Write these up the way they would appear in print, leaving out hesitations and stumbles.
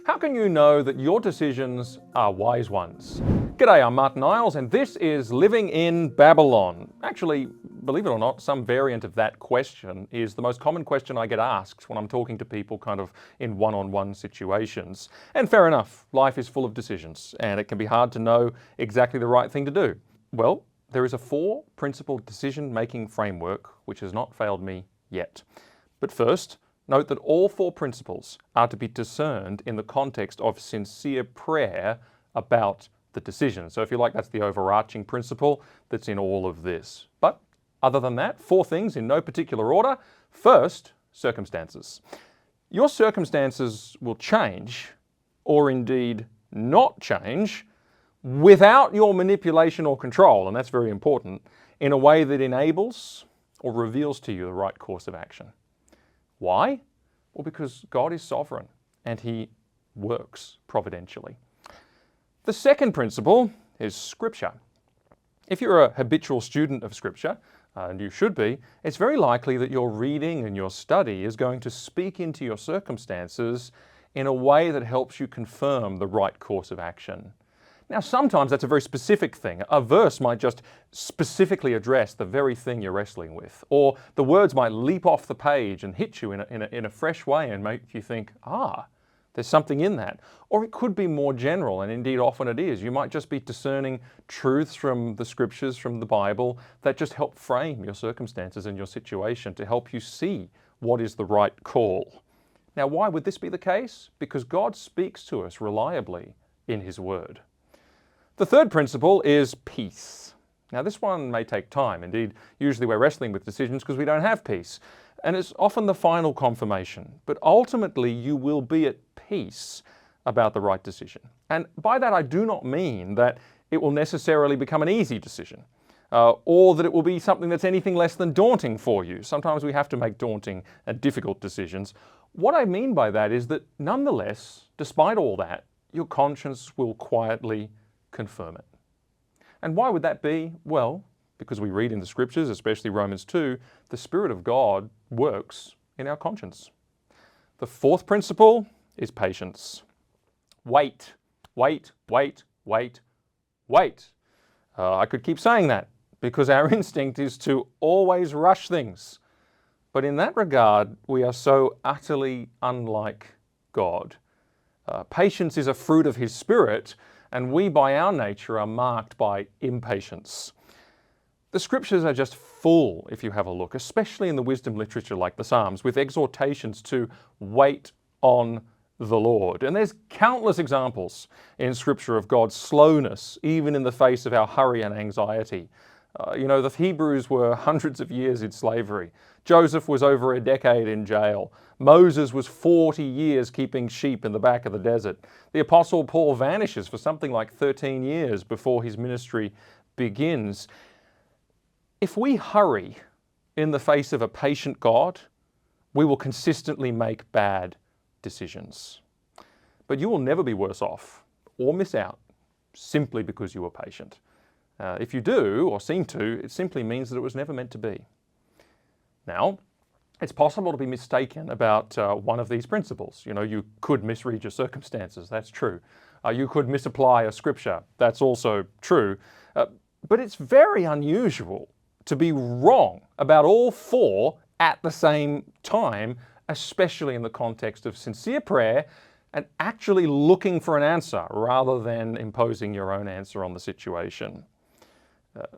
How can you know that your decisions are wise ones? G'day, I'm Martyn Iles and this is Living in Babylon. Actually, believe it or not, some variant of that question is the most common question I get asked when I'm talking to people kind of in one-on-one situations. And fair enough, life is full of decisions and it can be hard to know exactly the right thing to do. Well, there is a four-principle decision-making framework which has not failed me yet. But first, note that all four principles are to be discerned in the context of sincere prayer about the decision. So if you like, that's the overarching principle that's in all of this. But other than that, four things in no particular order. First, circumstances. Your circumstances will change, or indeed not change, without your manipulation or control, and that's very important, in a way that enables or reveals to you the right course of action. Why? Well, because God is sovereign and He works providentially. The second principle is Scripture. If you're a habitual student of Scripture, and you should be, it's very likely that your reading and your study is going to speak into your circumstances in a way that helps you confirm the right course of action. Now, sometimes that's a very specific thing. A verse might just specifically address the very thing you're wrestling with, or the words might leap off the page and hit you in a fresh way and make you think, there's something in that. Or it could be more general, and indeed often it is. You might just be discerning truths from the Scriptures, from the Bible, that just help frame your circumstances and your situation to help you see what is the right call. Now, why would this be the case? Because God speaks to us reliably in His Word. The third principle is peace. Now, this one may take time. Indeed, usually we're wrestling with decisions because we don't have peace. And it's often the final confirmation. But ultimately, you will be at peace about the right decision. And by that, I do not mean that it will necessarily become an easy decision, or that it will be something that's anything less than daunting for you. Sometimes we have to make daunting and difficult decisions. What I mean by that is that nonetheless, despite all that, your conscience will quietly confirm it. And why would that be? Well, because we read in the Scriptures, especially Romans 2, the Spirit of God works in our conscience. The fourth principle is patience. Wait, wait, wait, wait, wait. I could keep saying that because our instinct is to always rush things. But in that regard, we are so utterly unlike God. Patience is a fruit of His Spirit, and we by our nature are marked by impatience. The Scriptures are just full, if you have a look, especially in the wisdom literature like the Psalms, with exhortations to wait on the Lord. And there's countless examples in Scripture of God's slowness, even in the face of our hurry and anxiety. The Hebrews were hundreds of years in slavery. Joseph was over a decade in jail. Moses was 40 years keeping sheep in the back of the desert. The Apostle Paul vanishes for something like 13 years before his ministry begins. If we hurry in the face of a patient God, we will consistently make bad decisions. But you will never be worse off or miss out simply because you were patient. If you do, or seem to, it simply means that it was never meant to be. Now, it's possible to be mistaken about one of these principles. You could misread your circumstances, that's true. You could misapply a scripture, that's also true. But it's very unusual to be wrong about all four at the same time, especially in the context of sincere prayer and actually looking for an answer rather than imposing your own answer on the situation.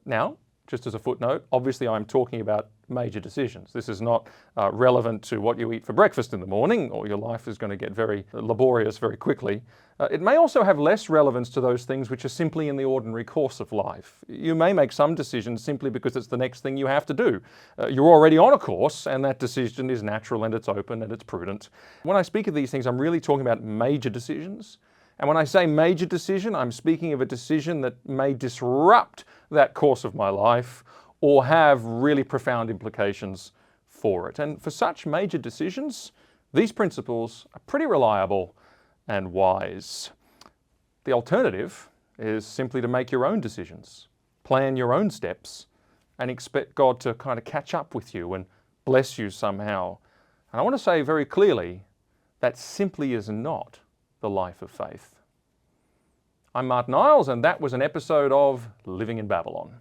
Now, just as a footnote, obviously I'm talking about major decisions. This is not relevant to what you eat for breakfast in the morning, or your life is going to get very laborious very quickly. It may also have less relevance to those things which are simply in the ordinary course of life. You may make some decisions simply because it's the next thing you have to do. You're already on a course, and that decision is natural and it's open and it's prudent. When I speak of these things, I'm really talking about major decisions. And when I say major decision, I'm speaking of a decision that may disrupt that course of my life or have really profound implications for it. And for such major decisions, these principles are pretty reliable and wise. The alternative is simply to make your own decisions, plan your own steps, and expect God to kind of catch up with you and bless you somehow. And I want to say very clearly, that simply is not the life of faith. I'm Martyn Iles, and that was an episode of Living in Babylon.